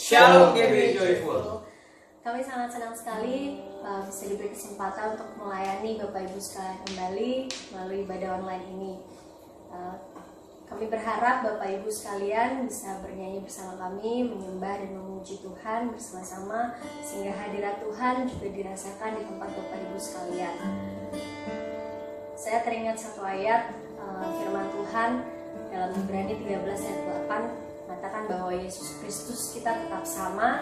Shalom GB Joyful. Kami sangat senang sekali bisa diberi kesempatan untuk melayani Bapak Ibu sekalian kembali melalui ibadah online ini. Kami berharap Bapak Ibu sekalian bisa bernyanyi bersama kami, menyembah dan memuji Tuhan bersama-sama, sehingga hadirat Tuhan juga dirasakan di tempat Bapak Ibu sekalian. Saya teringat satu ayat firman Tuhan dalam Ibrani 13 ayat 8 mengatakan bahwa Yesus Kristus kita tetap sama,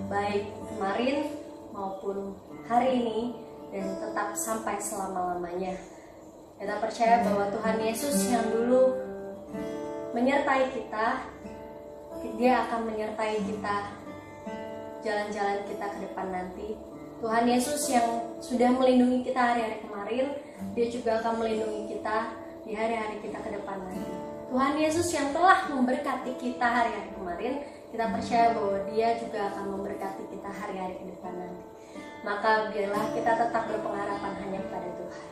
baik kemarin maupun hari ini, dan tetap sampai selama-lamanya. Kita percaya bahwa Tuhan Yesus yang dulu menyertai kita, Dia akan menyertai kita jalan-jalan kita ke depan nanti. Tuhan Yesus yang sudah melindungi kita hari-hari kemarin, Dia juga akan melindungi kita di hari-hari kita ke depan nanti. Tuhan Yesus yang telah memberkati kita hari-hari kemarin, kita percaya bahwa Dia juga akan memberkati kita hari-hari ke depan nanti. Maka biarlah kita tetap berpengharapan hanya kepada Tuhan.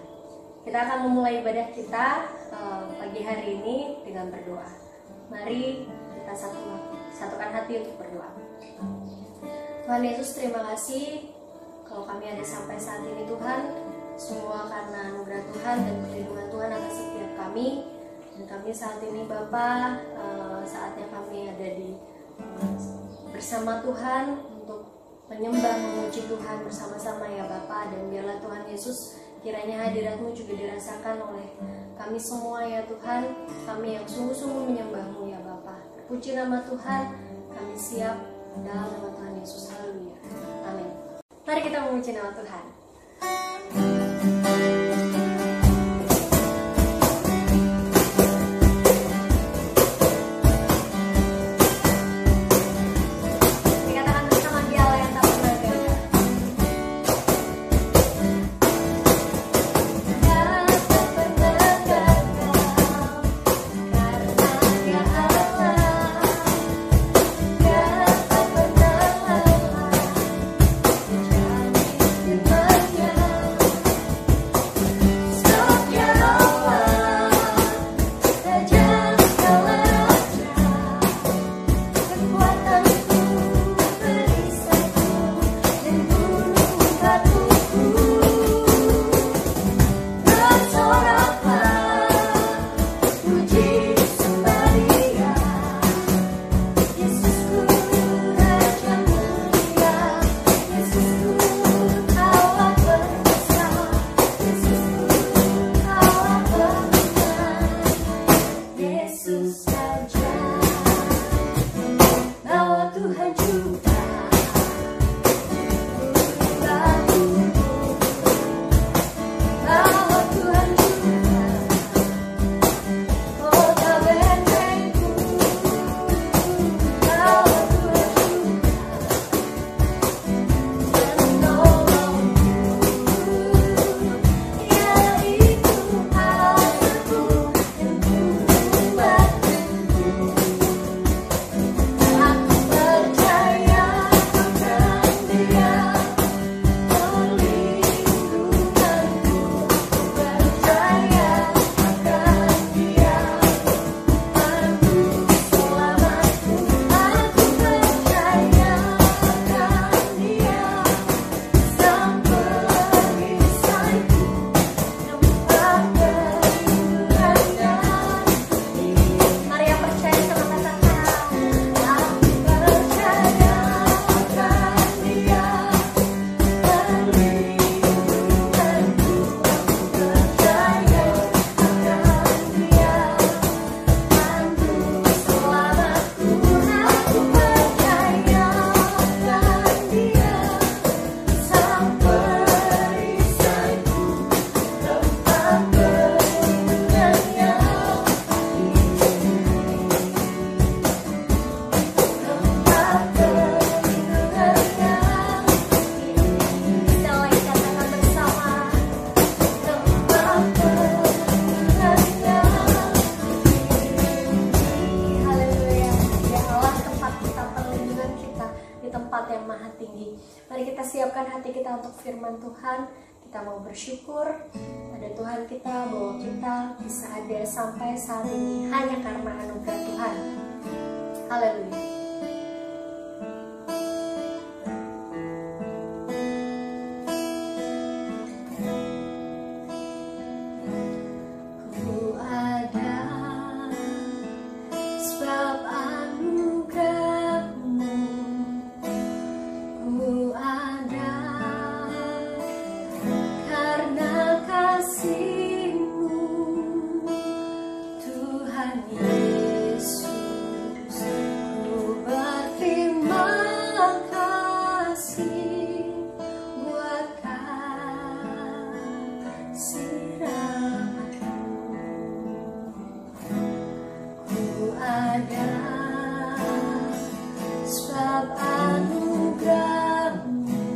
Kita akan memulai ibadah kita pagi hari ini dengan berdoa. Mari kita satukan hati untuk berdoa. Tuhan Yesus, terima kasih kalau kami ada sampai saat ini Tuhan. Semua karena anugerah Tuhan dan perlindungan Tuhan atas setiap kami. Dan kami saat ini Bapa, saatnya kami ada di bersama Tuhan untuk menyembah, memuji Tuhan bersama-sama ya Bapa. Dan biarlah Tuhan Yesus kiranya hadirat-Mu juga dirasakan oleh kami semua ya Tuhan. Kami yang sungguh-sungguh menyembah-Mu ya Bapa. Puji nama Tuhan, kami siap dalam nama Tuhan Yesus. Haleluya. Amin. Mari kita memuji nama Tuhan. Firman Tuhan, kita mau bersyukur pada Tuhan kita bahwa kita bisa ada sampai saat ini hanya karena anugerah Tuhan. Haleluya. Yesus, ku berterima kasih buat kasih rahmat-Mu. Ku ada sebab anugerah-Mu,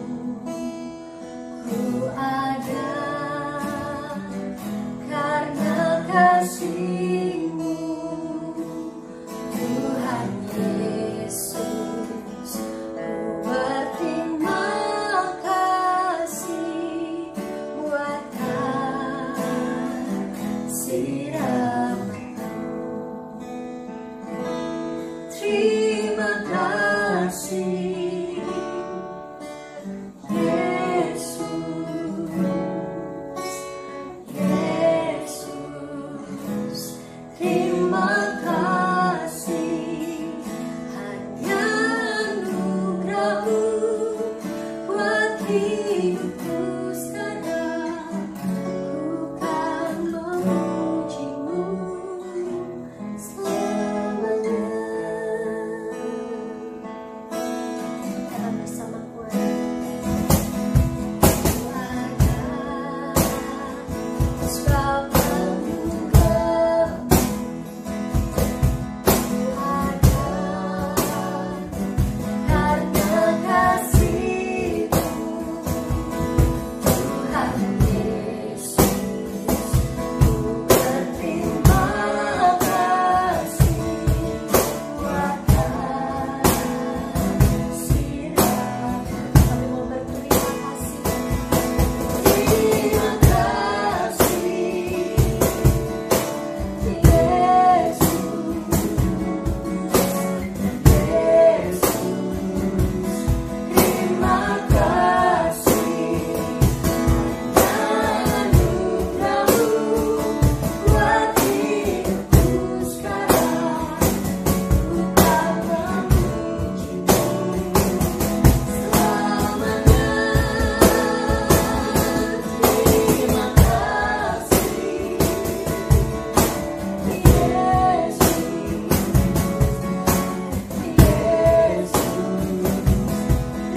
ku ada karena kasih-Mu. Tuhan Yesus, ku berterima kasih buat kasih rahmat-Mu. Terima kasih Yesus, Yesus, terima kasih. Hanya anugerah-Mu buat hidupku sekarang. Ku kan memuji-Mu selamanya. Katakan bersamaku. Ku ada sebab anugerah-Mu, ku ada karena kasih-Mu. Tuhan Yesus, ku berterima kasih buat kasih rahmat-Mu. Kami mau berterima kasih. Terima kasih Yesus, Yesus, terima kasih. Anugerah-Mu buat hidupku sekarang. Ku kan memuji-Mu selamanya. Terima kasih Yesus, Yesus,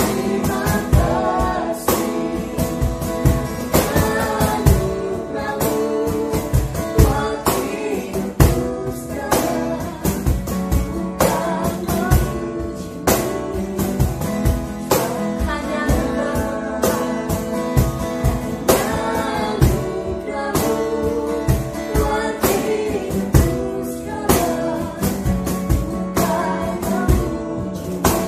terima kasih. Anugerah-Mu buat hidupku sekarang. Ku kan memuji-Mu. Hanya anugerah-Mu, anugerah-Mu buat hidupku sekarang. Ku kan memuji-Mu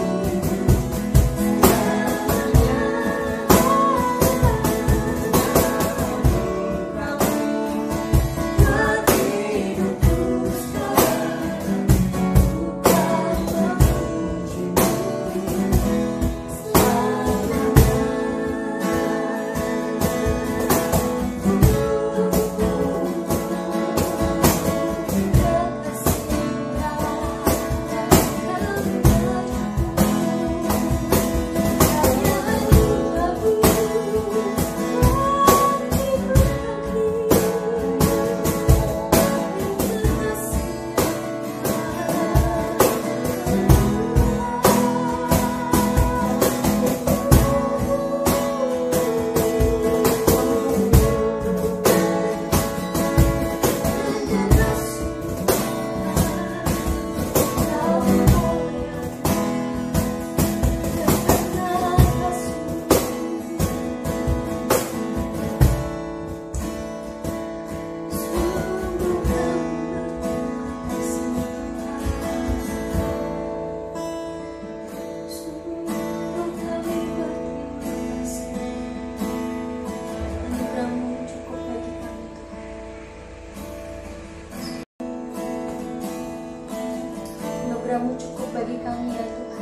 Anugerah-Mu cukup bagi kami ya Tuhan.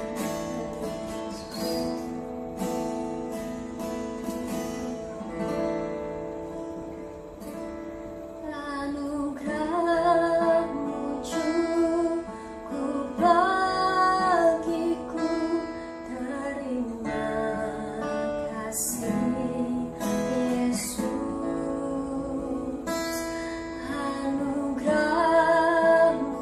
Anugerah-Mu cukup bagiku. Terima kasih Yesus. Anugerah-Mu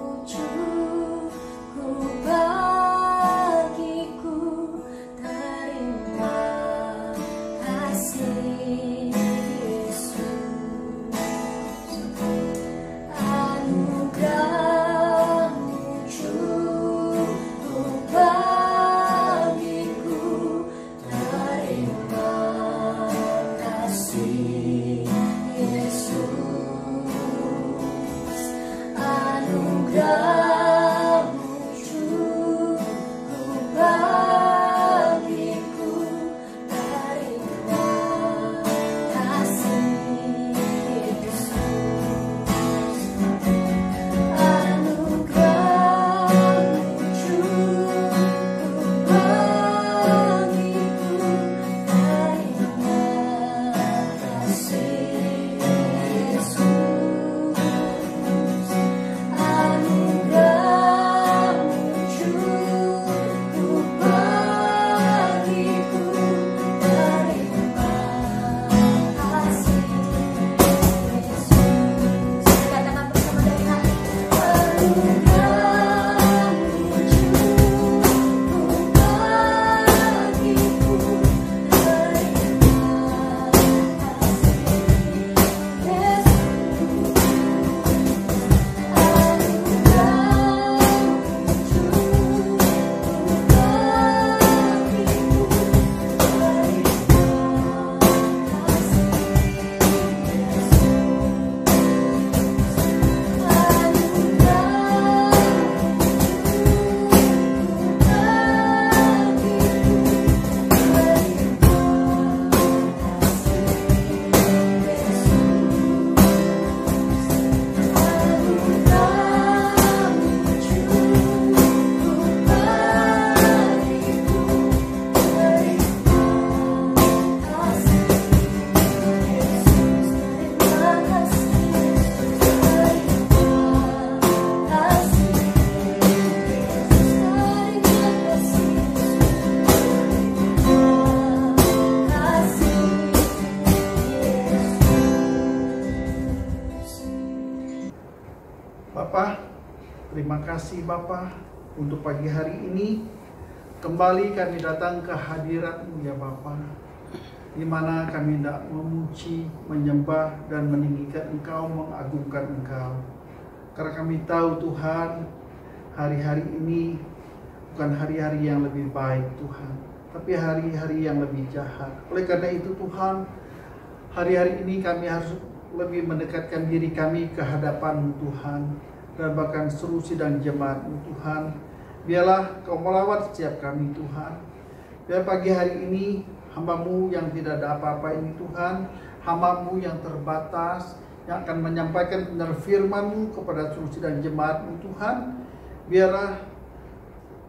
Bapa, terima kasih Bapa untuk pagi hari ini. Kembali kami datang ke hadirat-Mu ya Bapa, di mana kami hendak memuji, menyembah, dan meninggikan Engkau, mengagungkan Engkau. Karena kami tahu Tuhan, hari-hari ini bukan hari-hari yang lebih baik Tuhan, tapi hari-hari yang lebih jahat. Oleh karena itu Tuhan, hari-hari ini kami harus lebih mendekatkan diri kami ke hadapan-Mu Tuhan, dan bahkan seluruh sidang jemaat-Mu Tuhan. Biarlah Kau melawat setiap kami Tuhan. Biar pagi hari ini hamba-Mu yang tidak ada apa-apa ini Tuhan, hamba-Mu yang terbatas, yang akan menyampaikan benar firman-Mu kepada seluruh sidang jemaat-Mu Tuhan. Biarlah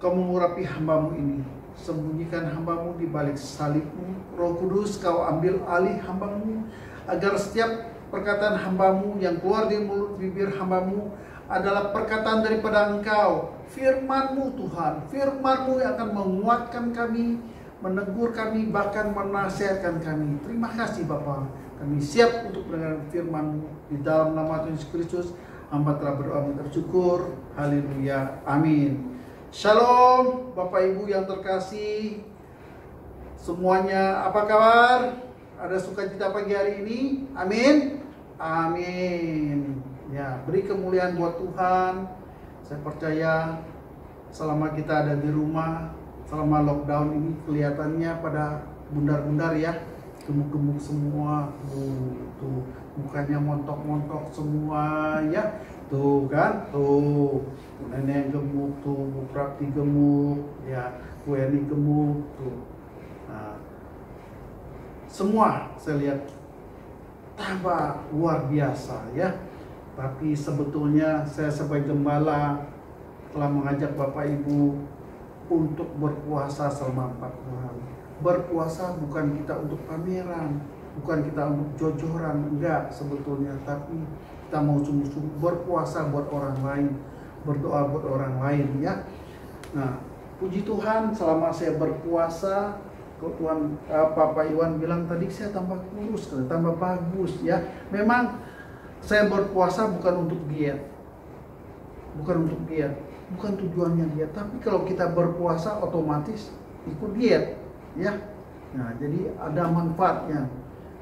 Kau mengurapi hamba-Mu ini, sembunyikan hamba-Mu di balik salib-Mu. Roh Kudus, Kau ambil alih hamba-Mu, agar setiap perkataan hamba-Mu yang keluar dari mulut bibir hamba-Mu adalah perkataan daripada Engkau, firman-Mu Tuhan, firman-Mu yang akan menguatkan kami, menegur kami, bahkan menasihatkan kami. Terima kasih Bapa, kami siap untuk mendengar firman-Mu. Di dalam nama Tuhan Yesus Kristus, hamba telah berdoa bersyukur. Haleluya, amin. Shalom Bapak Ibu yang terkasih semuanya, apa kabar? Ada sukacita pagi hari ini? Amin. Amin. Ya, beri kemuliaan buat Tuhan. Saya percaya selama kita ada di rumah, selama lockdown ini, kelihatannya pada bundar-bundar ya, gemuk-gemuk semua. Tuh, mukanya montok-montok semua ya. Tuh kan, tuh nenek gemuk, tuh Bu Prapti gemuk, ya Bu Eni gemuk, tuh. Nah, semua saya lihat tambah luar biasa ya. Tapi sebetulnya saya sebagai gembala telah mengajak Bapak Ibu untuk berpuasa selama 40 hari. Berpuasa bukan kita untuk pameran, bukan kita untuk jojoran, enggak sebetulnya, tapi kita mau sungguh-sungguh berpuasa buat orang lain, berdoa buat orang lain ya. Nah, puji Tuhan selama saya berpuasa, Tuhan Bapak Iwan bilang tadi saya tambah kurus, tambah bagus ya. Memang saya berpuasa bukan untuk diet, bukan tujuannya diet. Tapi kalau kita berpuasa otomatis ikut diet ya. Nah, jadi ada manfaatnya.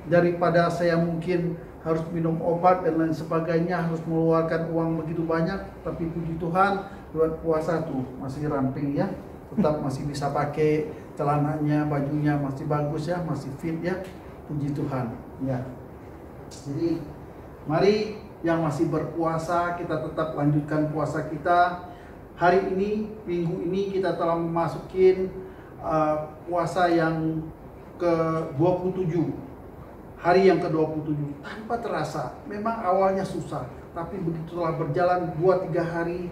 Daripada saya mungkin harus minum obat dan lain sebagainya, harus mengeluarkan uang begitu banyak, tapi puji Tuhan, buat puasa tuh masih ramping ya, tetap masih bisa pakai celananya, bajunya masih bagus ya, masih fit ya, puji Tuhan ya. Jadi mari yang masih berpuasa, kita tetap lanjutkan puasa kita. Hari ini, minggu ini kita telah memasukin puasa yang ke-27, hari yang ke-27. Tanpa terasa, memang awalnya susah, tapi begitu telah berjalan 2-3 hari,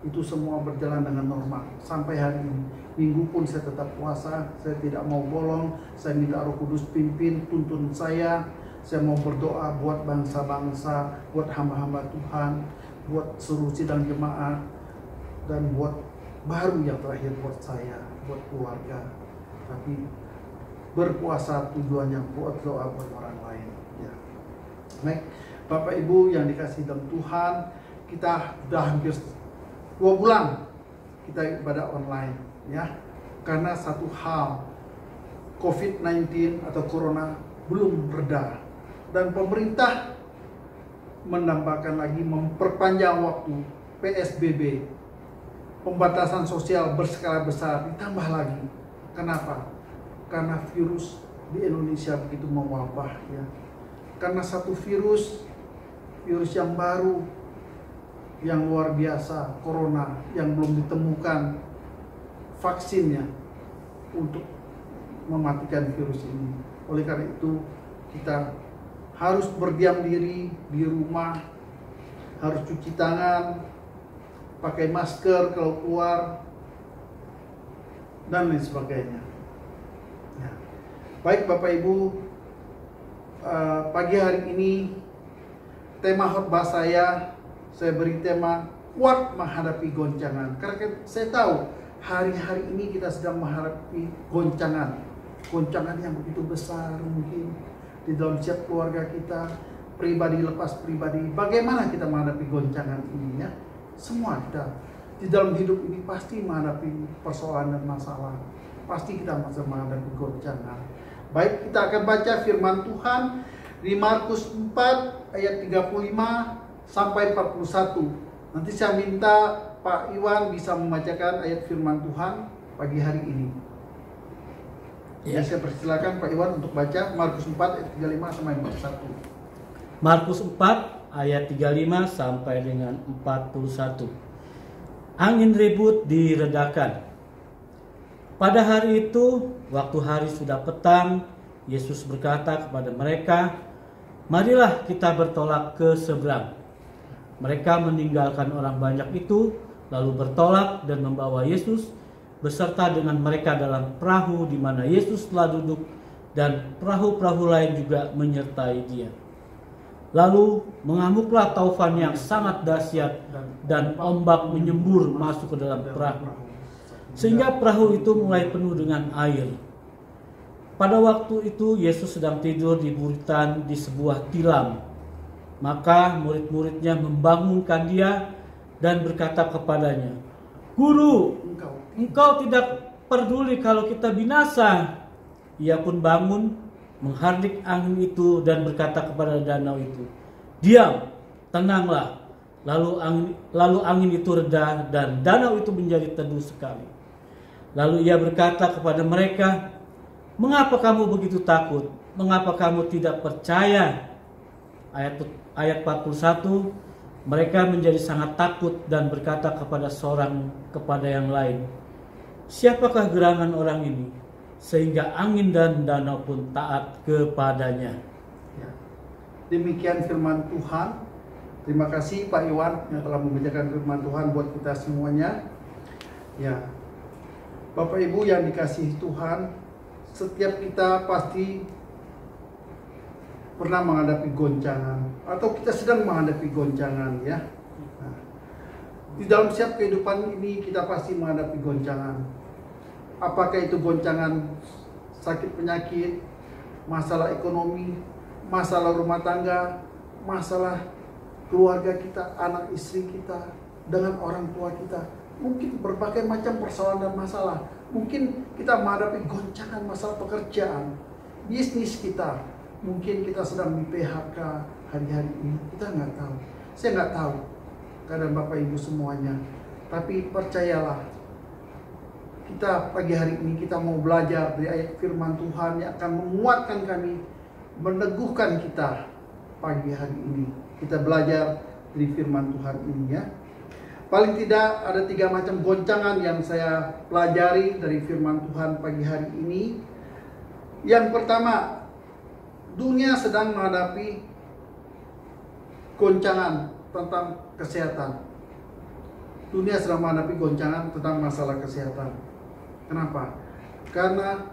itu semua berjalan dengan normal. Sampai hari ini, minggu pun saya tetap puasa, saya tidak mau bolong, saya minta Roh Kudus pimpin, tuntun saya mau berdoa buat bangsa-bangsa, buat hamba-hamba Tuhan, buat seluruh sidang jemaat, dan buat baru yang terakhir buat saya, buat keluarga. Tapi berpuasa tujuannya buat doa buat orang lain. Ya. Baik, Bapak Ibu yang dikasihi dalam Tuhan, kita sudah hampir 2 bulan kita ibadah online, ya. Karena satu hal, COVID-19 atau Corona belum reda, dan pemerintah menambahkan lagi, memperpanjang waktu PSBB, pembatasan sosial berskala besar, ditambah lagi. Kenapa? Karena virus di Indonesia begitu mewabah, ya. Karena satu virus yang baru, yang luar biasa, Corona, yang belum ditemukan vaksinnya untuk mematikan virus ini. Oleh karena itu, kita harus berdiam diri di rumah, harus cuci tangan, pakai masker kalau keluar, dan lain sebagainya. Ya. Baik Bapak Ibu, pagi hari ini tema khotbah saya beri tema kuat menghadapi goncangan. Karena saya tahu hari-hari ini kita sedang menghadapi goncangan yang begitu besar, mungkin di dalam setiap keluarga kita, pribadi lepas pribadi. Bagaimana kita menghadapi goncangan ini, ya? Semua kita di dalam hidup ini pasti menghadapi persoalan dan masalah. Pasti kita masih menghadapi goncangan. Baik, kita akan baca firman Tuhan di Markus 4 ayat 35 sampai 41. Nanti saya minta Pak Iwan bisa membacakan ayat firman Tuhan pagi hari ini. Ya, saya persilakan Pak Iwan untuk baca Markus 4 ayat 35 sampai 41. Markus 4 ayat 35 sampai dengan 41. Angin ribut diredakan. Pada hari itu, waktu hari sudah petang, Yesus berkata kepada mereka, "Marilah kita bertolak ke seberang." Mereka meninggalkan orang banyak itu, lalu bertolak dan membawa Yesus beserta dengan mereka dalam perahu di mana Yesus telah duduk, dan perahu-perahu lain juga menyertai dia. Lalu mengamuklah taufan yang sangat dahsyat, dan ombak menyembur masuk ke dalam perahu, sehingga perahu itu mulai penuh dengan air. Pada waktu itu Yesus sedang tidur di buritan di sebuah tilam. Maka murid-muridnya membangunkan dia dan berkata kepadanya, "Guru, engkau tidak peduli kalau kita binasa." Ia pun bangun, menghardik angin itu dan berkata kepada danau itu, "Diam, tenanglah." Lalu angin itu reda dan danau itu menjadi teduh sekali. Lalu ia berkata kepada mereka, "Mengapa kamu begitu takut? Mengapa kamu tidak percaya?" Ayat 41, mereka menjadi sangat takut dan berkata seorang kepada yang lain, "Siapakah gerangan orang ini, sehingga angin dan danau pun taat kepadanya?" Ya. Demikian firman Tuhan. Terima kasih Pak Iwan yang telah membacakan firman Tuhan buat kita semuanya. Ya, Bapak Ibu yang dikasihi Tuhan, setiap kita pasti pernah menghadapi goncangan, atau kita sedang menghadapi goncangan, ya. Nah, di dalam setiap kehidupan ini kita pasti menghadapi goncangan. Apakah itu goncangan sakit penyakit, masalah ekonomi, masalah rumah tangga, masalah keluarga kita, anak istri kita, dengan orang tua kita. Mungkin berbagai macam persoalan dan masalah. Mungkin kita menghadapi goncangan masalah pekerjaan, bisnis kita. Mungkin kita sedang di PHK hari-hari ini, kita nggak tahu. Saya nggak tahu keadaan Bapak Ibu semuanya. Tapi percayalah, kita pagi hari ini kita mau belajar dari ayat firman Tuhan yang akan menguatkan kami, meneguhkan kita pagi hari ini. kita belajar dari firman Tuhan ini ya. Paling tidak ada 3 macam goncangan yang saya pelajari dari firman Tuhan pagi hari ini. Yang pertama, dunia sedang menghadapi goncangan tentang kesehatan. Dunia sedang menghadapi goncangan tentang masalah kesehatan. Kenapa? Karena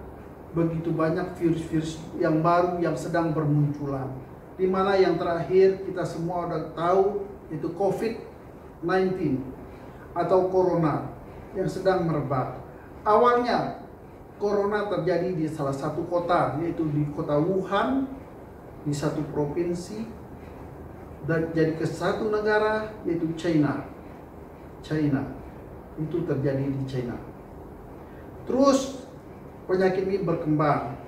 begitu banyak virus-virus yang baru yang sedang bermunculan. Di mana yang terakhir kita semua sudah tahu itu COVID-19 atau Corona yang sedang merebak. Awalnya Corona terjadi di salah satu kota, yaitu di kota Wuhan, di satu provinsi, dan jadi ke satu negara, yaitu China. Itu terjadi di China. Terus penyakit ini berkembang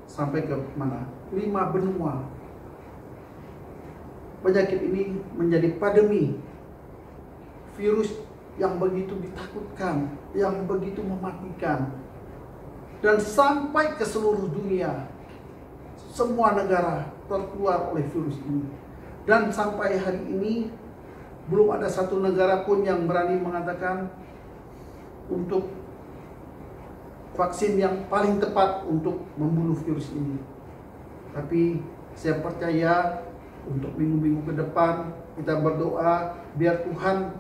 sampai ke mana? 5 benua. Penyakit ini menjadi pandemi. Virus yang begitu ditakutkan, yang begitu mematikan. Dan sampai ke seluruh dunia. Semua negara tertular oleh virus ini. Dan sampai hari ini belum ada satu negara pun yang berani mengatakan untuk vaksin yang paling tepat untuk membunuh virus ini. Tapi saya percaya untuk minggu-minggu ke depan kita berdoa biar Tuhan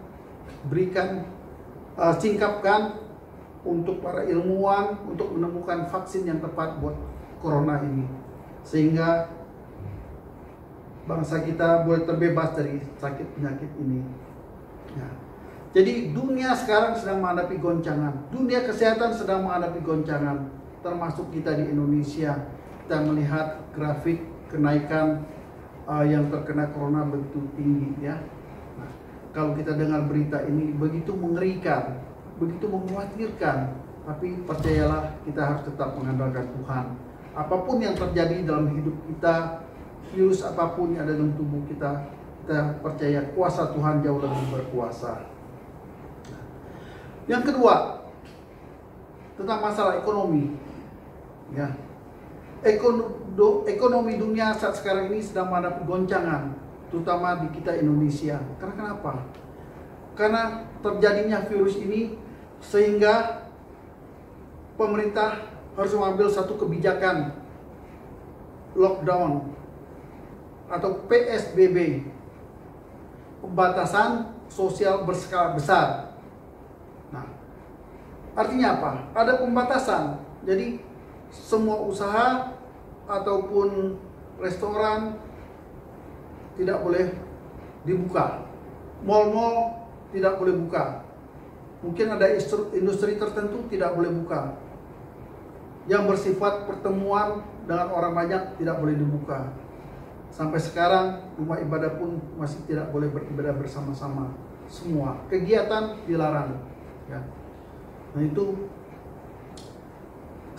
berikan singkapkan untuk para ilmuwan untuk menemukan vaksin yang tepat buat corona ini, sehingga bangsa kita boleh terbebas dari sakit penyakit ini ya. Jadi dunia sekarang sedang menghadapi goncangan. Dunia kesehatan sedang menghadapi goncangan. Termasuk kita di Indonesia. Kita melihat grafik kenaikan yang terkena corona begitu tinggi ya. Nah, kalau kita dengar berita ini begitu mengerikan, begitu mengkhawatirkan. Tapi percayalah kita harus tetap mengandalkan Tuhan. Apapun yang terjadi dalam hidup kita, virus apapun yang ada dalam tubuh kita, kita percaya kuasa Tuhan jauh lebih berkuasa. Yang kedua, tentang masalah ekonomi. Ya. Ekonomi dunia saat sekarang ini sedang menghadapi goncangan, terutama di kita Indonesia. Karena kenapa? Karena terjadinya virus ini sehingga pemerintah harus mengambil satu kebijakan lockdown atau PSBB, pembatasan sosial berskala besar. Nah, artinya apa? Ada pembatasan. Jadi semua usaha ataupun restoran tidak boleh dibuka. Mal-mal tidak boleh buka. Mungkin ada industri tertentu tidak boleh buka. Yang bersifat pertemuan dengan orang banyak tidak boleh dibuka. Sampai sekarang rumah ibadah pun masih tidak boleh beribadah bersama-sama. Semua kegiatan dilarang ya. Nah itu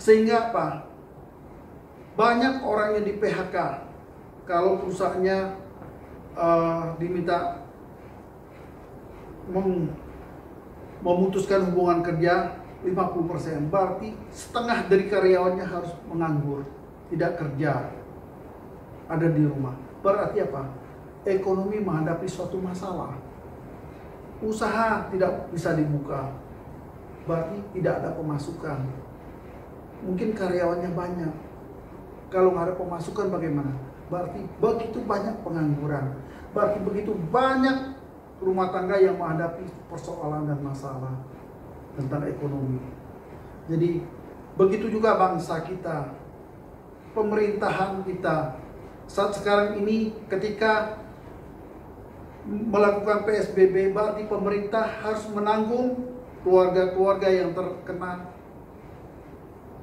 sehingga apa? Banyak orang yang di PHK kalau perusahaannya diminta memutuskan hubungan kerja 50%, berarti setengah dari karyawannya harus menganggur, tidak kerja, ada di rumah. Berarti apa? Ekonomi menghadapi suatu masalah. Usaha tidak bisa dibuka, berarti tidak ada pemasukan. Mungkin karyawannya banyak. Kalau nggak ada pemasukan bagaimana? Berarti begitu banyak pengangguran. Berarti begitu banyak rumah tangga yang menghadapi persoalan dan masalah tentang ekonomi. Jadi begitu juga bangsa kita, pemerintahan kita. Saat sekarang ini ketika melakukan PSBB, berarti pemerintah harus menanggung keluarga-keluarga yang terkena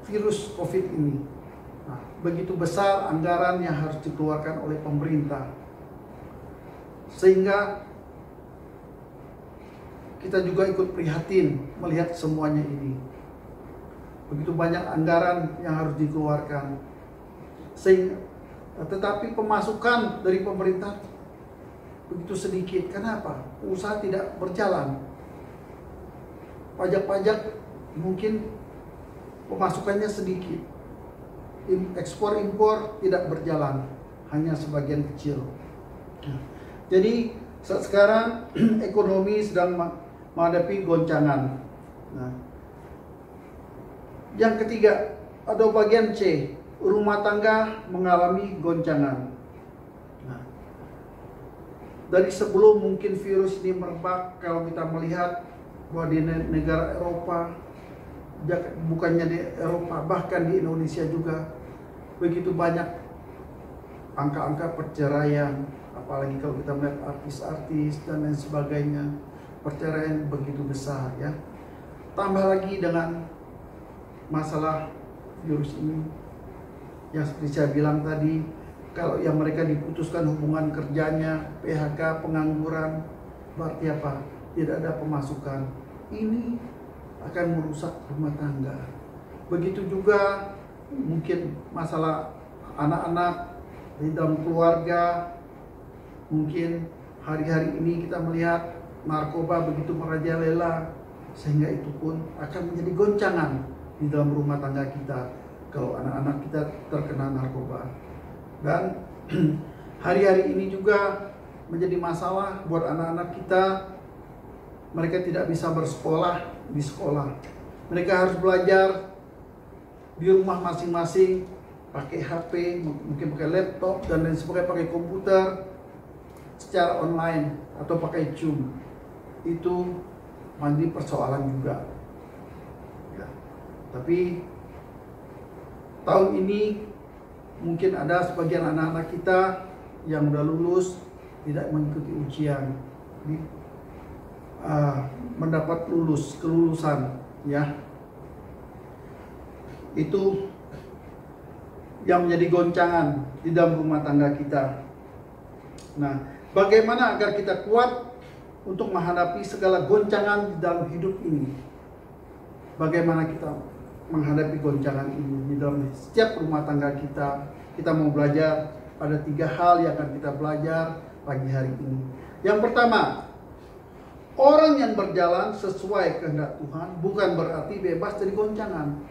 virus COVID ini. Nah, begitu besar anggaran yang harus dikeluarkan oleh pemerintah. Sehingga kita juga ikut prihatin melihat semuanya ini. Begitu banyak anggaran yang harus dikeluarkan. Tetapi pemasukan dari pemerintah begitu sedikit. Kenapa? Usaha tidak berjalan. Pajak-pajak mungkin pemasukannya sedikit. Ekspor-impor tidak berjalan, hanya sebagian kecil. Jadi saat sekarang ekonomi sedang menghadapi goncangan. Nah, yang ketiga, atau bagian C, rumah tangga mengalami goncangan. Nah, dari sebelum mungkin virus ini merebak, kalau kita melihat bahwa di negara Eropa, bukannya di Eropa, bahkan di Indonesia juga begitu banyak angka-angka perceraian. Apalagi kalau kita melihat artis-artis dan lain sebagainya, perceraian begitu besar ya. Tambah lagi dengan masalah virus ini, yang seperti saya bilang tadi, kalau yang mereka diputuskan hubungan kerjanya, PHK, pengangguran, berarti apa? Tidak ada pemasukan. Ini akan merusak rumah tangga. Begitu juga mungkin masalah anak-anak di dalam keluarga. Mungkin hari-hari ini kita melihat narkoba begitu merajalela, sehingga itu pun akan menjadi goncangan di dalam rumah tangga kita kalau anak-anak kita terkena narkoba. Dan hari-hari ini juga menjadi masalah buat anak-anak kita. Mereka tidak bisa bersekolah di sekolah. Mereka harus belajar di rumah masing-masing, pakai HP, mungkin pakai laptop dan lain sebagainya, pakai komputer secara online atau pakai Zoom. Itu menjadi persoalan juga ya. Tapi tahun ini mungkin ada sebagian anak-anak kita yang udah lulus tidak mengikuti ujian, mendapat kelulusan ya. Itu yang menjadi goncangan di dalam rumah tangga kita. Nah, bagaimana agar kita kuat untuk menghadapi segala goncangan di dalam hidup ini? Bagaimana kita menghadapi goncangan ini di dalam setiap rumah tangga kita? Kita mau belajar pada 3 hal yang akan kita belajar pagi hari ini. Yang pertama, orang yang berjalan sesuai kehendak Tuhan bukan berarti bebas dari goncangan,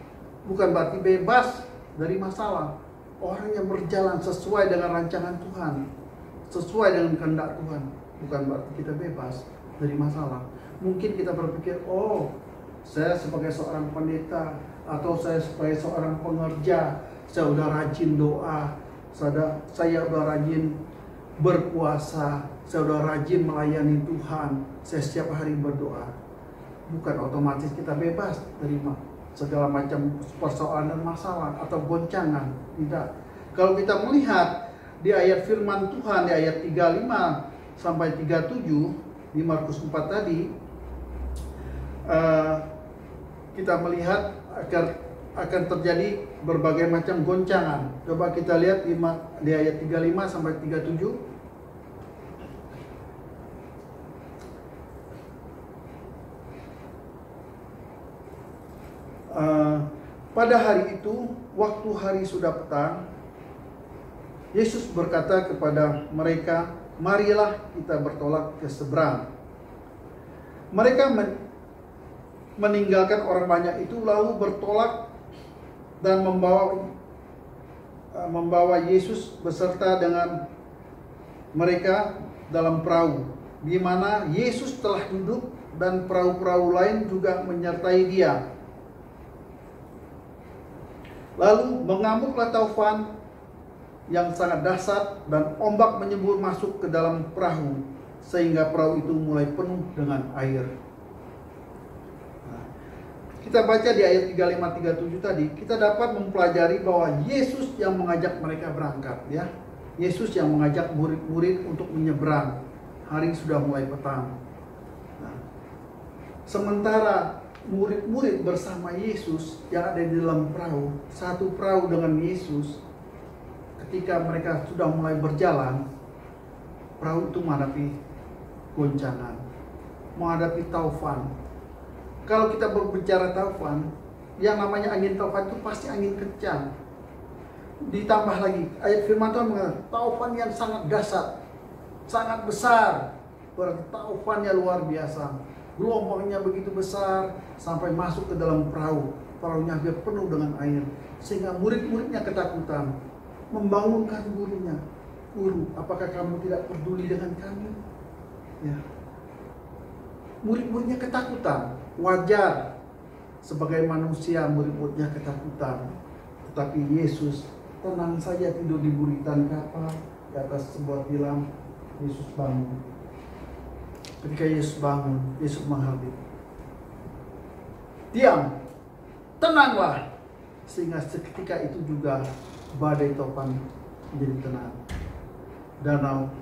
bukan berarti bebas dari masalah. Orang yang berjalan sesuai dengan rancangan Tuhan, sesuai dengan kehendak Tuhan, bukan berarti kita bebas dari masalah. Mungkin kita berpikir, oh, saya sebagai seorang pendeta atau saya sebagai seorang pengerja, saya udah rajin doa, saya udah rajin berpuasa, saya udah rajin melayani Tuhan, saya setiap hari berdoa. Bukan otomatis kita bebas dari segala macam persoalan dan masalah atau goncangan. Tidak. Kalau kita melihat di ayat firman Tuhan di ayat 35 sampai 37 di Markus 4 tadi, kita melihat akan terjadi berbagai macam goncangan. Coba kita lihat di ayat 35 sampai 37. Pada hari itu, waktu hari sudah petang, Yesus berkata kepada mereka, marilah kita bertolak ke seberang. Mereka meninggalkan orang banyak itu lalu bertolak dan membawa Yesus beserta dengan mereka dalam perahu, di mana Yesus telah duduk dan perahu-perahu lain juga menyertai dia. Lalu mengamuklah taufan yang sangat dahsyat dan ombak menyembur masuk ke dalam perahu sehingga perahu itu mulai penuh dengan air. Nah, kita baca di ayat 35-37 tadi, kita dapat mempelajari bahwa Yesus yang mengajak mereka berangkat ya. Yesus yang mengajak murid-murid untuk menyeberang. Hari sudah mulai petang. Nah, sementara murid-murid bersama Yesus yang ada di dalam perahu, satu perahu dengan Yesus, ketika mereka sudah mulai berjalan, perahu itu menghadapi goncangan, menghadapi taufan. Kalau kita berbicara taufan, yang namanya angin taufan itu pasti angin kencang. Ditambah lagi, ayat firman Tuhan mengatakan, taufan yang sangat dahsyat, sangat besar, berarti taufannya luar biasa. Gelombangnya begitu besar sampai masuk ke dalam perahu. Perahunya hampir penuh dengan air. Sehingga murid-muridnya ketakutan. Membangunkan gurunya. Guru, apakah kamu tidak peduli dengan kami? Ya. Murid-muridnya ketakutan, wajar. Sebagai manusia murid-muridnya ketakutan. Tetapi Yesus tenang saja tidur di buritan kapal di atas sebuah tilam. Yesus bangun. Ketika Yesus bangun, Yesus menghardik. Diam, tenanglah. Sehingga seketika itu juga badai topan menjadi tenang. Danau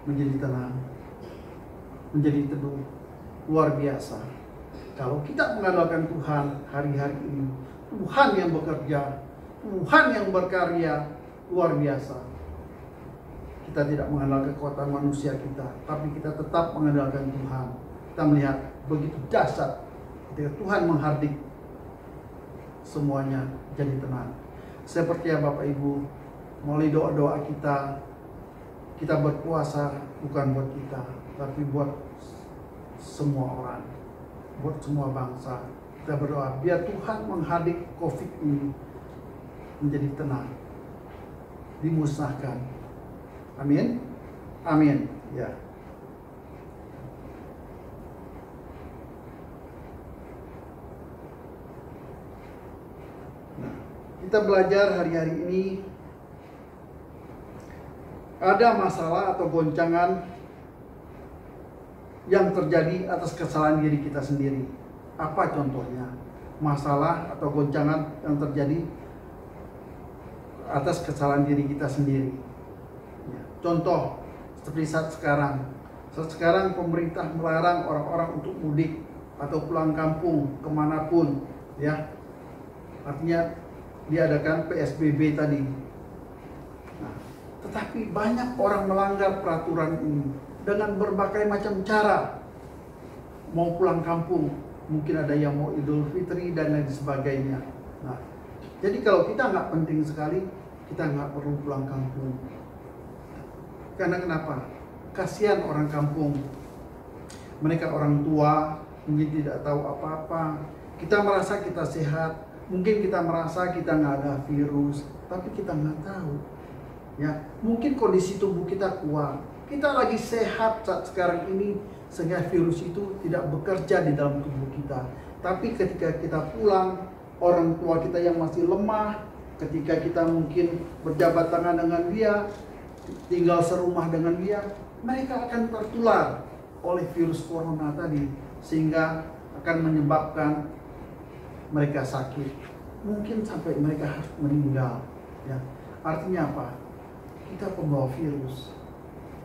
menjadi tenang, menjadi teduh. Luar biasa. Kalau kita mengandalkan Tuhan hari-hari ini, Tuhan yang bekerja, Tuhan yang berkarya, luar biasa. Kita tidak mengandalkan kekuatan manusia kita, tapi kita tetap mengandalkan Tuhan. Kita melihat begitu dahsyat ketika Tuhan menghardik, semuanya jadi tenang. Saya percaya Bapak Ibu, melalui doa-doa kita berpuasa bukan buat kita, tapi buat semua orang, buat semua bangsa. Kita berdoa biar Tuhan menghardik COVID ini menjadi tenang, dimusnahkan. Amin, amin. Ya. Nah, kita belajar hari-hari ini ada masalah atau goncangan yang terjadi atas kesalahan diri kita sendiri. Apa contohnya? Masalah atau goncangan yang terjadi atas kesalahan diri kita sendiri. Ya. Contoh seperti saat sekarang. Saat sekarang pemerintah melarang orang-orang untuk mudik atau pulang kampung kemanapun, ya. Artinya diadakan PSBB tadi. Nah, tetapi banyak orang melanggar peraturan ini dengan berbagai macam cara. Mau pulang kampung, mungkin ada yang mau Idul Fitri dan lain sebagainya. Nah, jadi kalau kita nggak penting sekali, kita nggak perlu pulang kampung. Karena kenapa? Kasihan orang kampung. Mereka orang tua, mungkin tidak tahu apa-apa. Kita merasa kita sehat, mungkin kita merasa kita nggak ada virus, tapi kita nggak tahu. Ya, mungkin kondisi tubuh kita kuat, kita lagi sehat saat sekarang ini, sehingga virus itu tidak bekerja di dalam tubuh kita. Tapi ketika kita pulang, orang tua kita yang masih lemah, ketika kita mungkin berjabat tangan dengan dia, tinggal serumah dengan dia, mereka akan tertular oleh virus corona tadi, sehingga akan menyebabkan mereka sakit, mungkin sampai mereka harus meninggal. Ya, artinya apa? Kita pembawa virus,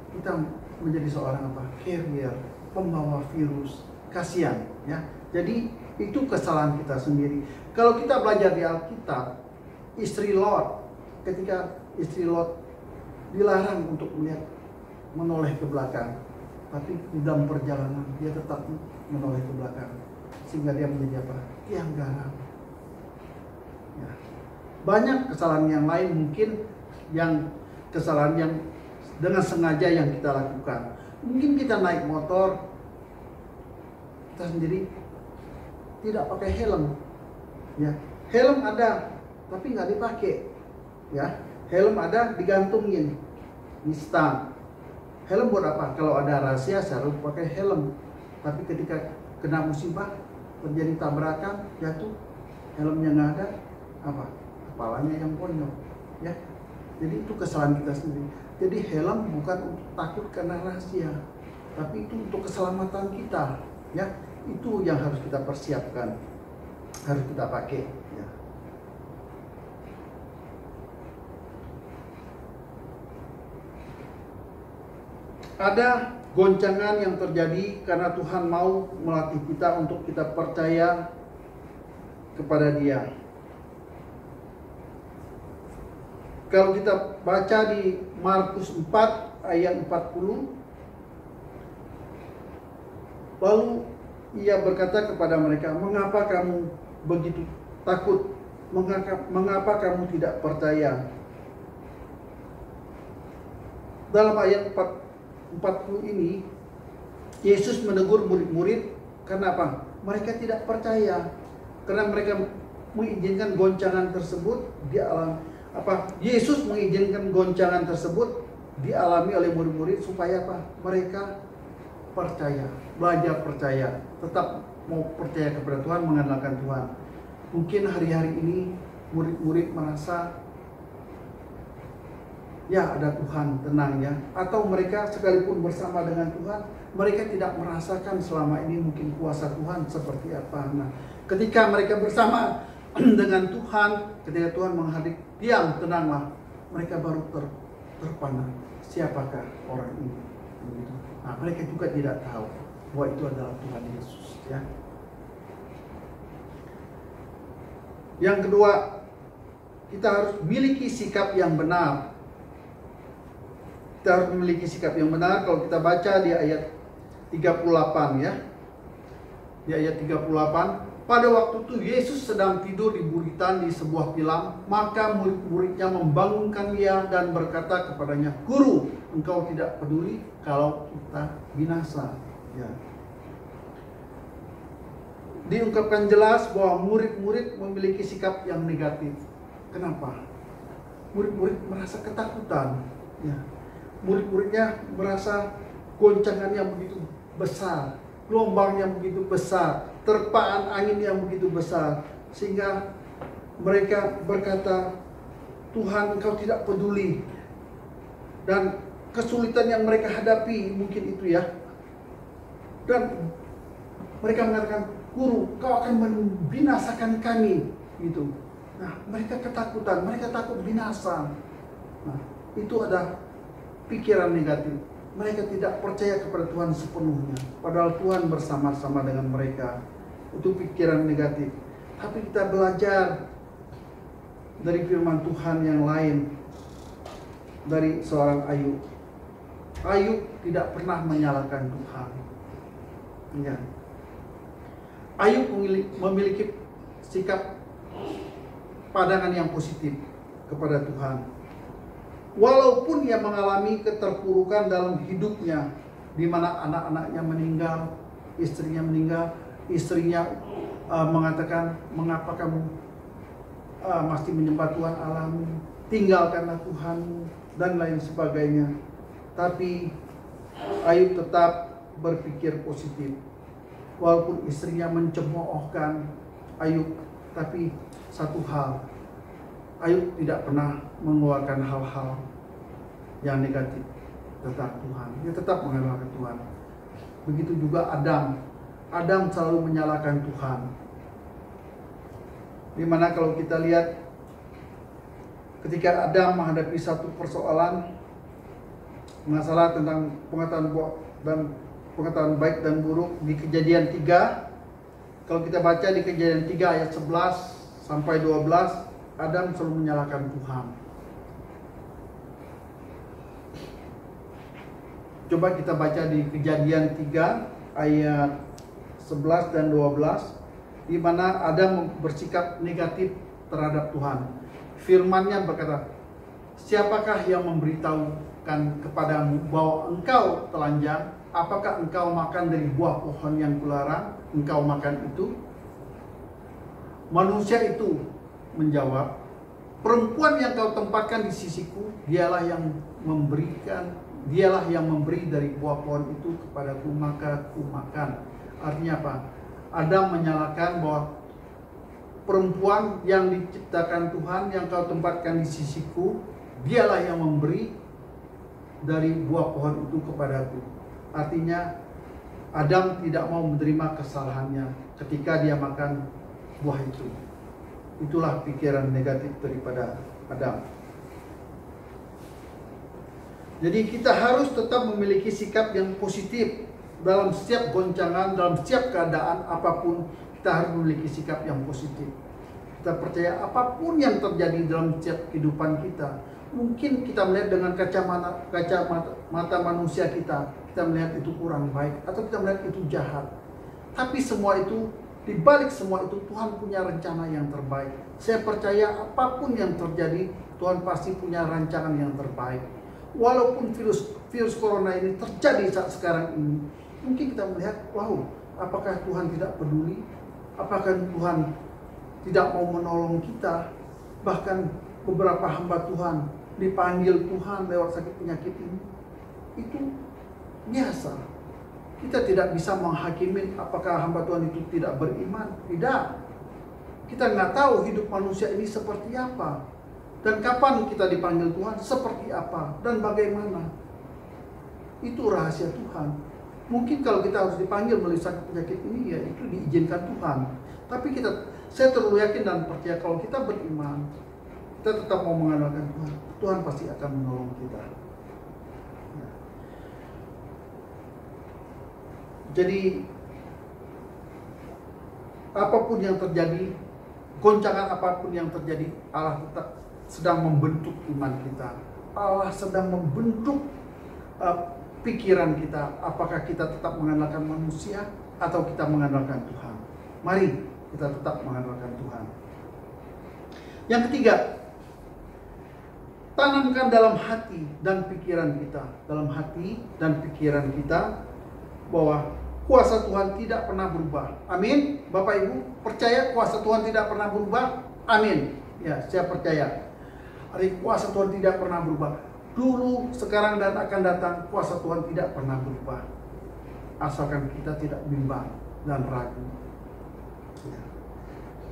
kita menjadi seorang apa? Carrier, pembawa virus. Kasihan, ya. Jadi itu kesalahan kita sendiri. Kalau kita belajar di Alkitab, istri Lot, ketika istri Lot dilarang untuk melihat menoleh ke belakang, tapi di dalam perjalanan dia tetap menoleh ke belakang, sehingga dia menjadi apa? Tiang garam. Ya. Banyak kesalahan yang lain mungkin, yang kesalahan yang dengan sengaja yang kita lakukan. Mungkin kita naik motor, kita sendiri tidak pakai helm. Ya, helm ada, tapi nggak dipakai. Ya, helm ada, digantungin di stang. Helm buat apa? Kalau ada rahasia harus pakai helm. Tapi ketika kena musibah, terjadi tabrakan, jatuh, helmnya nggak ada, apa? Kepalanya yang bonyok. Ya, jadi itu kesalahan kita sendiri. Jadi helm bukan untuk takut karena rahasia, tapi itu untuk keselamatan kita. Ya, itu yang harus kita persiapkan, harus kita pakai. Ya. Ada goncangan yang terjadi karena Tuhan mau melatih kita untuk kita percaya kepada Dia. Kalau kita baca di Markus 4 ayat 40, lalu Ia berkata kepada mereka, "Mengapa kamu begitu takut? Mengapa kamu tidak percaya?" Dalam ayat 40 ini, Yesus menegur murid-murid karena apa? Mereka tidak percaya. Karena mereka mengizinkan goncangan tersebut di alam Yesus mengizinkan goncangan tersebut dialami oleh murid-murid supaya apa? Mereka percaya, belajar percaya, tetap mau percaya kepada Tuhan, mengandalkan Tuhan. Mungkin hari-hari ini murid-murid merasa ya ada Tuhan, tenang ya. Atau mereka sekalipun bersama dengan Tuhan, mereka tidak merasakan selama ini mungkin kuasa Tuhan seperti apa. Nah, ketika mereka bersama dengan Tuhan, ketika Tuhan menghadir, diam, tenanglah, mereka baru terpana. Siapakah orang ini? Begitu. Nah, mereka juga tidak tahu bahwa itu adalah Tuhan Yesus ya. Yang kedua, kita harus miliki sikap yang benar. Kita harus memiliki sikap yang benar. Kalau kita baca di ayat 38 ya. Di ayat 38, pada waktu itu Yesus sedang tidur di buritan di sebuah tilam, maka murid-muridnya membangunkan dia dan berkata kepadanya, "Guru, engkau tidak peduli kalau kita binasa." Ya. Diungkapkan jelas bahwa murid-murid memiliki sikap yang negatif. Kenapa? Murid-murid merasa ketakutan. Ya. Murid-muridnya merasa goncangan yang begitu besar, gelombang yang begitu besar, terpaan angin yang begitu besar, sehingga mereka berkata, "Tuhan, engkau tidak peduli." Dan kesulitan yang mereka hadapi mungkin itu ya. Dan mereka mengatakan, "Guru, kau akan membinasakan kami." Gitu. Nah, mereka ketakutan, mereka takut binasa. Nah, itu ada pikiran negatif. Mereka tidak percaya kepada Tuhan sepenuhnya, padahal Tuhan bersama-sama dengan mereka. Itu pikiran negatif. Tapi kita belajar dari firman Tuhan yang lain, dari seorang Ayub. Ayub tidak pernah menyalahkan Tuhan. Ya. Ayub memiliki sikap pandangan yang positif kepada Tuhan. Walaupun ia mengalami keterpurukan dalam hidupnya, di mana anak-anaknya meninggal, istrinya meninggal, istrinya mengatakan, "Mengapa kamu masih menyembah Tuhan Allahmu? Tinggalkanlah Tuhanmu," dan lain sebagainya. Tapi Ayub tetap berpikir positif. Walaupun istrinya mencemoohkan Ayub, tapi satu hal, Ayub tidak pernah mengeluarkan hal-hal yang negatif tentang Tuhan. Dia tetap mengandalkan Tuhan. Begitu juga Adam. Adam selalu menyalahkan Tuhan. Dimana kalau kita lihat ketika Adam menghadapi satu persoalan, masalah tentang pengetahuan baik dan buruk di Kejadian 3. Kalau kita baca di Kejadian 3 ayat 11 sampai 12, Adam selalu menyalahkan Tuhan. Coba kita baca di Kejadian 3 ayat 11 dan 12, di mana Adam bersikap negatif terhadap Tuhan. Firman-Nya berkata, "Siapakah yang memberitahukan kepadamu bahwa engkau telanjang? Apakah engkau makan dari buah pohon yang kularang engkau makan itu?" Manusia itu menjawab, "Perempuan yang kau tempatkan di sisiku, dialah yang memberi dari buah pohon itu kepadaku, maka ku makan." Artinya apa? Adam menyalahkan bahwa perempuan yang diciptakan Tuhan, yang kau tempatkan di sisiku, dialah yang memberi dari buah pohon itu kepadaku. Artinya Adam tidak mau menerima kesalahannya ketika dia makan buah itu. Itulah pikiran negatif daripada Adam. Jadi kita harus tetap memiliki sikap yang positif dalam setiap goncangan, dalam setiap keadaan apapun. Kita harus memiliki sikap yang positif. Kita percaya apapun yang terjadi dalam setiap kehidupan kita. Mungkin kita melihat dengan kacamata manusia kita melihat itu kurang baik, atau kita melihat itu jahat. Tapi semua itu, di balik semua itu, Tuhan punya rencana yang terbaik. Saya percaya apapun yang terjadi, Tuhan pasti punya rancangan yang terbaik. Walaupun virus corona ini terjadi saat sekarang ini, mungkin kita melihat, wow, apakah Tuhan tidak peduli? Apakah Tuhan tidak mau menolong kita? Bahkan beberapa hamba Tuhan dipanggil Tuhan lewat sakit penyakit ini, itu biasa. Kita tidak bisa menghakimi apakah hamba Tuhan itu tidak beriman. Tidak. Kita nggak tahu hidup manusia ini seperti apa. Dan kapan kita dipanggil Tuhan, seperti apa, dan bagaimana. Itu rahasia Tuhan. Mungkin kalau kita harus dipanggil melalui sakit penyakit ini, ya itu diizinkan Tuhan. Tapi saya terlalu yakin dan percaya kalau kita beriman, kita tetap mau mengandalkan Tuhan, Tuhan pasti akan menolong kita. Jadi apapun yang terjadi, goncangan apapun yang terjadi, Allah tetap sedang membentuk iman kita. Allah sedang membentuk pikiran kita. Apakah kita tetap mengandalkan manusia atau kita mengandalkan Tuhan? Mari kita tetap mengandalkan Tuhan. Yang ketiga, tanamkan dalam hati dan pikiran kita, bahwa kuasa Tuhan tidak pernah berubah. Amin. Bapak Ibu percaya kuasa Tuhan tidak pernah berubah? Amin. Ya, saya percaya. Kuasa Tuhan tidak pernah berubah. Dulu, sekarang, dan akan datang, kuasa Tuhan tidak pernah berubah. Asalkan kita tidak bimbang dan ragu. Ya.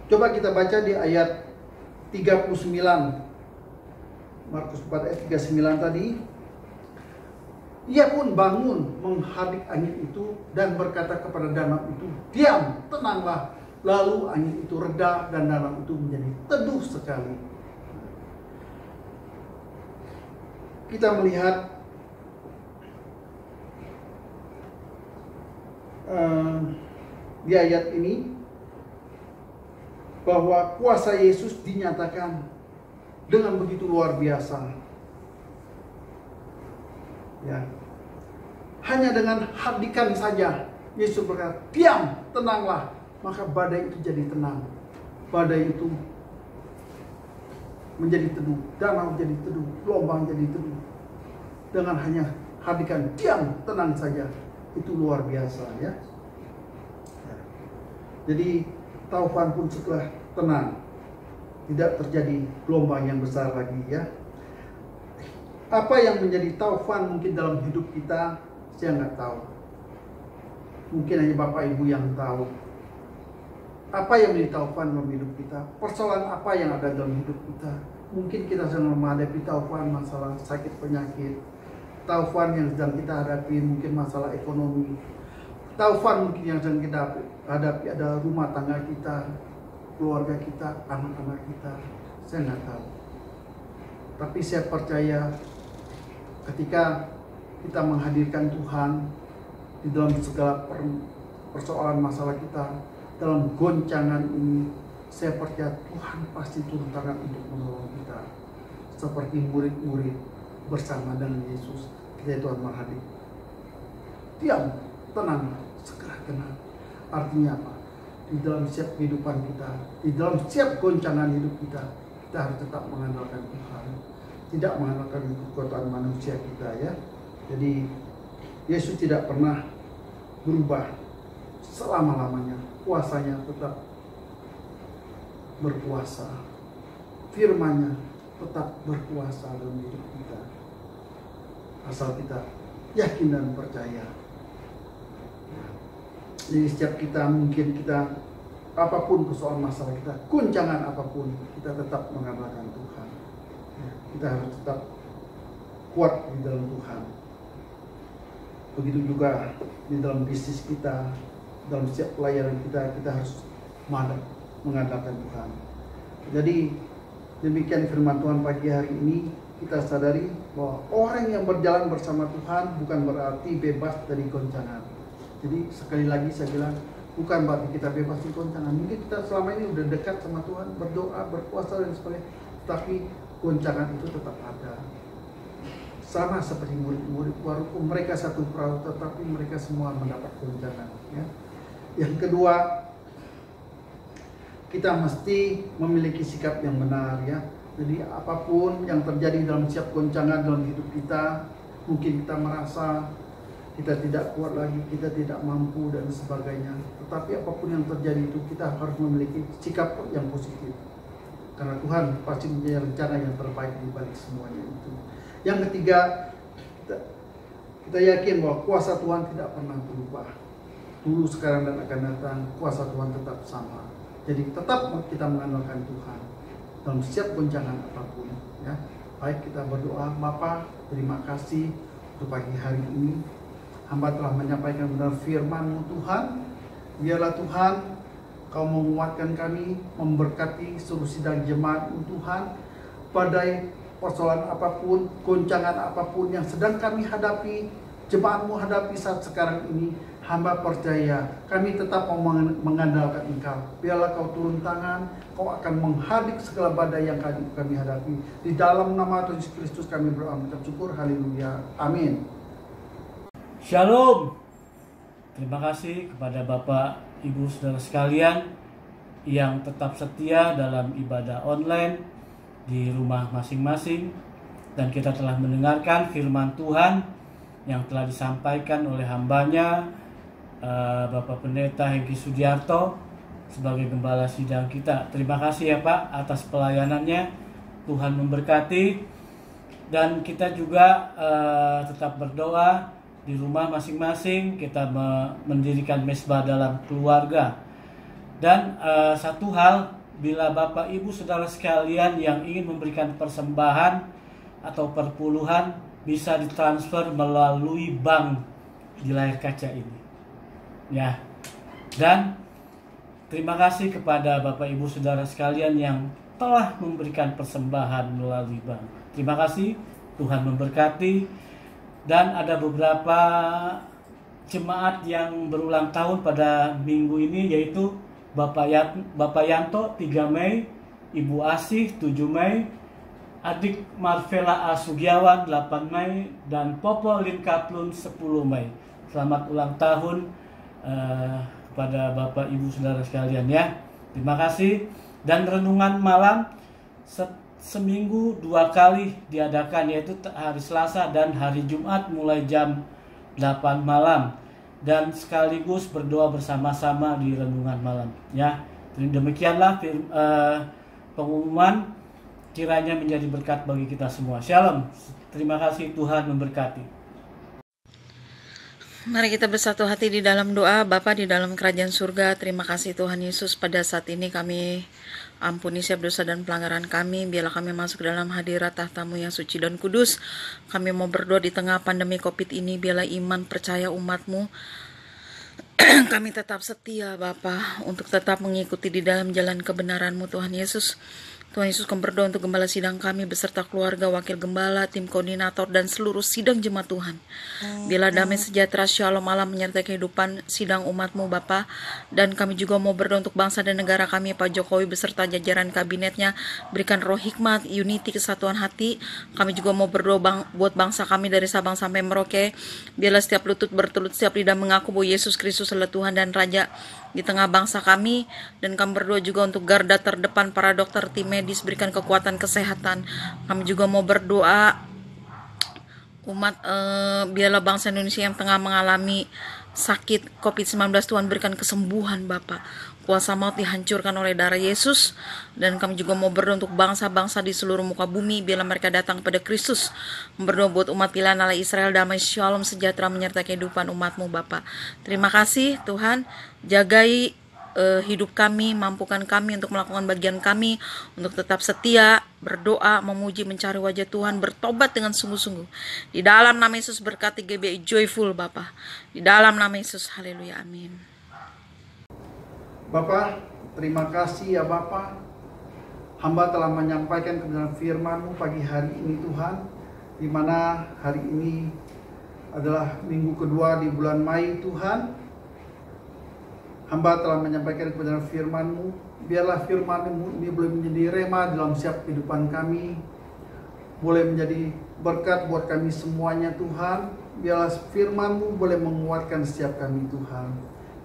Coba kita baca di ayat 39. Markus 4 ayat 39 tadi. Ia pun bangun menghardik angin itu dan berkata kepada danau itu, "Diam, tenanglah." Lalu angin itu reda dan danau itu menjadi teduh sekali. Kita melihat di ayat ini bahwa kuasa Yesus dinyatakan dengan begitu luar biasa. Ya. Hanya dengan hardikan saja Yesus berkata, "Diam, tenanglah." Maka badai itu jadi tenang. Badai itu menjadi teduh, danau jadi teduh, gelombang jadi teduh. Dengan hanya hardikan, "Diam, tenang saja." Itu luar biasa, ya. Jadi taufan pun setelah tenang, tidak terjadi gelombang yang besar lagi, ya. Apa yang menjadi taufan mungkin dalam hidup kita, saya nggak tahu. Mungkin hanya Bapak Ibu yang tahu. Apa yang menjadi taufan dalam hidup kita? Persoalan apa yang ada dalam hidup kita? Mungkin kita sedang menghadapi taufan masalah sakit penyakit. Taufan yang sedang kita hadapi mungkin masalah ekonomi. Taufan mungkin yang sedang kita hadapi ada rumah tangga kita, keluarga kita, anak-anak kita. Saya nggak tahu. Tapi saya percaya ketika kita menghadirkan Tuhan di dalam segala persoalan masalah kita, dalam goncangan ini, saya percaya Tuhan pasti turun tangan untuk menolong kita. Seperti murid-murid bersama dengan Yesus, kita Tuhan menghadir. Diam, tenang, segera tenang. Artinya apa? Di dalam setiap kehidupan kita, di dalam setiap goncangan hidup kita harus tetap mengandalkan Tuhan. Tidak mengandalkan kekuatan manusia kita, ya. Jadi Yesus tidak pernah berubah selama-lamanya. Kuasanya tetap berkuasa. Firman-Nya tetap berkuasa dalam hidup kita. Asal kita yakin dan percaya. Jadi setiap kita mungkin kita apapun persoalan masalah kita, guncangan apapun, kita tetap mengandalkan Tuhan. Kita harus tetap kuat di dalam Tuhan. Begitu juga di dalam bisnis kita, dalam setiap pelayanan kita harus mengandalkan Tuhan. Jadi demikian firman Tuhan pagi hari ini. Kita sadari bahwa orang yang berjalan bersama Tuhan bukan berarti bebas dari goncangan. Jadi sekali lagi saya bilang, bukan berarti kita bebas dari goncangan. Mungkin kita selama ini udah dekat sama Tuhan, berdoa, berpuasa dan sebagainya, tapi goncangan itu tetap ada. Sama seperti murid-murid, walaupun mereka satu perahu, tetapi mereka semua mendapat goncangan, ya. Yang kedua, kita mesti memiliki sikap yang benar, ya. Jadi apapun yang terjadi dalam setiap goncangan dalam hidup kita, mungkin kita merasa kita tidak kuat lagi, kita tidak mampu dan sebagainya. Tetapi apapun yang terjadi itu kita harus memiliki sikap yang positif. Karena Tuhan pasti punya rencana yang terbaik di balik semuanya itu. Yang ketiga, kita yakin bahwa kuasa Tuhan tidak pernah berubah. Dulu, sekarang, dan akan datang, kuasa Tuhan tetap sama. Jadi tetap kita mengandalkan Tuhan dalam setiap goncangan apapun. Ya, baik, kita berdoa. Bapa, terima kasih untuk pagi hari ini. Hamba telah menyampaikan benar firman-Mu Tuhan. Biarlah Tuhan, Kau menguatkan kami, memberkati seluruh sidang jemaat-Mu Tuhan. Badai, persoalan apapun, goncangan apapun yang sedang kami hadapi, jemaat-Mu hadapi saat sekarang ini, hamba percaya kami tetap mau mengandalkan Engkau. Biarlah Kau turun tangan, Kau akan menghadik segala badai yang kami hadapi. Di dalam nama Tuhan Yesus Kristus kami berdoa mengucap syukur. Haleluya. Amin. Shalom. Terima kasih kepada Bapak, Ibu, Saudara sekalian yang tetap setia dalam ibadah online di rumah masing-masing, dan kita telah mendengarkan firman Tuhan yang telah disampaikan oleh hambanya Bapak Pendeta Hengki Sudiarto sebagai gembala sidang kita. Terima kasih ya Pak atas pelayanannya. Tuhan memberkati, dan kita juga tetap berdoa di rumah masing-masing. Kita mendirikan mesbah dalam keluarga. Dan satu hal, bila Bapak Ibu Saudara sekalian yang ingin memberikan persembahan atau perpuluhan, bisa ditransfer melalui bank di layar kaca ini. Ya. Dan terima kasih kepada Bapak Ibu Saudara sekalian yang telah memberikan persembahan melalui bank. Terima kasih, Tuhan memberkati. Dan ada beberapa jemaat yang berulang tahun pada minggu ini, yaitu Bapak Yanto 3 Mei, Ibu Asih 7 Mei, Adik Marvela A. Sugiawan 8 Mei, dan Popo Lin Kaplun 10 Mei. Selamat ulang tahun kepada Bapak Ibu Saudara sekalian ya. Terima kasih. Dan renungan malam seminggu 2 kali diadakan, yaitu hari Selasa dan hari Jumat mulai jam 8 malam, dan sekaligus berdoa bersama-sama di renungan malam ya. Demikianlah pengumuman, kiranya menjadi berkat bagi kita semua. Shalom. Terima kasih, Tuhan memberkati. Mari kita bersatu hati di dalam doa. Bapa di dalam kerajaan surga, terima kasih Tuhan Yesus, pada saat ini kami ampuni setiap dosa dan pelanggaran kami. Biarlah kami masuk dalam hadirat tahta-Mu yang suci dan kudus. Kami mau berdoa di tengah pandemi COVID ini. Biarlah iman percaya umat-Mu kami tetap setia Bapa, untuk tetap mengikuti di dalam jalan kebenaran-Mu Tuhan Yesus. Tuhan Yesus, kami berdoa untuk gembala sidang kami beserta keluarga, wakil gembala, tim koordinator, dan seluruh sidang jemaat Tuhan. Biarlah damai sejahtera, shalom alam menyertai kehidupan sidang umat-Mu Bapa. Dan kami juga mau berdoa untuk bangsa dan negara kami, Pak Jokowi beserta jajaran kabinetnya. Berikan roh hikmat, unity, kesatuan hati. Kami juga mau berdoa buat bangsa kami dari Sabang sampai Merauke. Biarlah setiap lutut bertelut, setiap lidah mengaku bahwa Yesus Kristus adalah Tuhan dan Raja di tengah bangsa kami. Dan kami berdoa juga untuk garda terdepan para dokter, tim medis, berikan kekuatan kesehatan. Kami juga mau berdoa umat, biarlah bangsa Indonesia yang tengah mengalami sakit COVID-19, Tuhan berikan kesembuhan Bapa. Kuasa maut dihancurkan oleh darah Yesus. Dan kami juga mau berdoa untuk bangsa-bangsa di seluruh muka bumi, biarlah mereka datang pada Kristus. Berdoa buat umat pilihan Allah Israel, damai, shalom, sejahtera menyertai kehidupan umat-Mu Bapa. Terima kasih Tuhan, jagai hidup kami, mampukan kami untuk melakukan bagian kami, untuk tetap setia, berdoa, memuji, mencari wajah Tuhan, bertobat dengan sungguh-sungguh. Di dalam nama Yesus berkati GBI Joyful Bapa. Di dalam nama Yesus, haleluya, amin. Bapak, terima kasih ya Bapak. Hamba telah menyampaikan kebenaran firman-Mu pagi hari ini Tuhan, di mana hari ini adalah minggu kedua di bulan Mei Tuhan. Hamba telah menyampaikan kebenaran firman-Mu. Biarlah firman-Mu ini boleh menjadi rema dalam setiap kehidupan kami, boleh menjadi berkat buat kami semuanya Tuhan. Biarlah firman-Mu boleh menguatkan setiap kami Tuhan.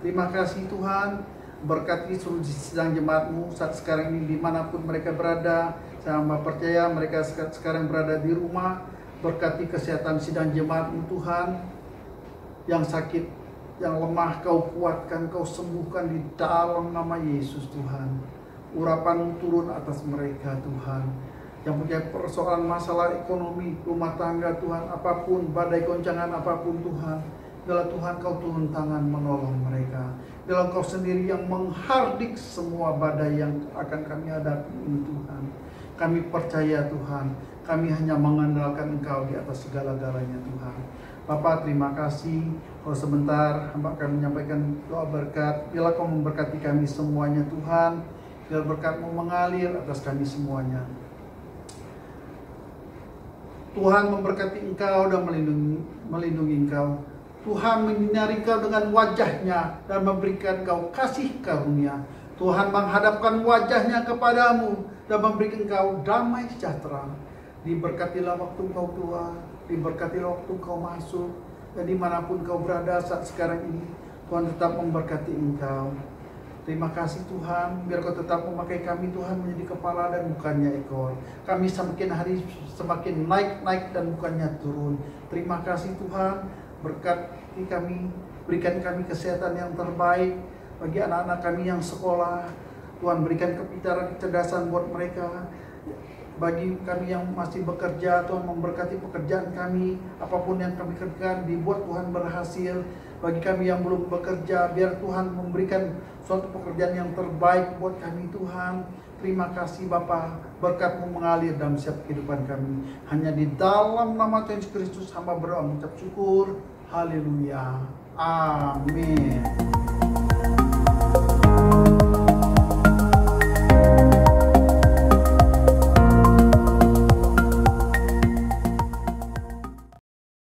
Terima kasih Tuhan. Berkati seluruh sidang jemaat-Mu saat sekarang ini dimanapun mereka berada. Saya hamba percaya mereka sekarang berada di rumah. Berkati kesehatan sidang jemaat-Mu Tuhan. Yang sakit, yang lemah Kau kuatkan, Kau sembuhkan di dalam nama Yesus Tuhan. urapan turun atas mereka Tuhan. Yang punya persoalan masalah ekonomi, rumah tangga Tuhan, apapun, badai goncangan apapun Tuhan, biarlah Tuhan Kau turun tangan menolong mereka. Biarlah Kau sendiri yang menghardik semua badai yang akan kami hadapi ini Tuhan. Kami percaya Tuhan, kami hanya mengandalkan Engkau di atas segala-galanya Tuhan. Bapa, terima kasih. Kalau sebentar hamba kami menyampaikan doa berkat, biarlah Kau memberkati kami semuanya Tuhan. Biar berkat-Mu mengalir atas kami semuanya. Tuhan memberkati engkau dan melindungi engkau. Tuhan menyinari engkau dengan wajah-Nya dan memberikan engkau kasih karunia. Tuhan menghadapkan wajah-Nya kepadamu dan memberikan engkau damai sejahtera. Diberkatilah waktu engkau keluar, diberkatilah waktu engkau masuk, dan dimanapun engkau berada saat sekarang ini, Tuhan tetap memberkati engkau. Terima kasih Tuhan, biar Kau tetap memakai kami Tuhan menjadi kepala dan bukannya ekor. Kami semakin hari semakin naik dan bukannya turun. Terima kasih Tuhan, berkati kami, berikan kami kesehatan yang terbaik bagi anak-anak kami yang sekolah. Tuhan berikan kepintaran, kecerdasan buat mereka. Bagi kami yang masih bekerja, Tuhan memberkati pekerjaan kami. Apapun yang kami kerjakan dibuat Tuhan berhasil. Bagi kami yang belum bekerja, biar Tuhan memberikan suatu pekerjaan yang terbaik buat kami Tuhan. Terima kasih Bapa, berkat-Mu mengalir dalam setiap kehidupan kami. Hanya di dalam nama Tuhan Yesus Kristus hamba berdoa mengucap syukur. Haleluya. Amin.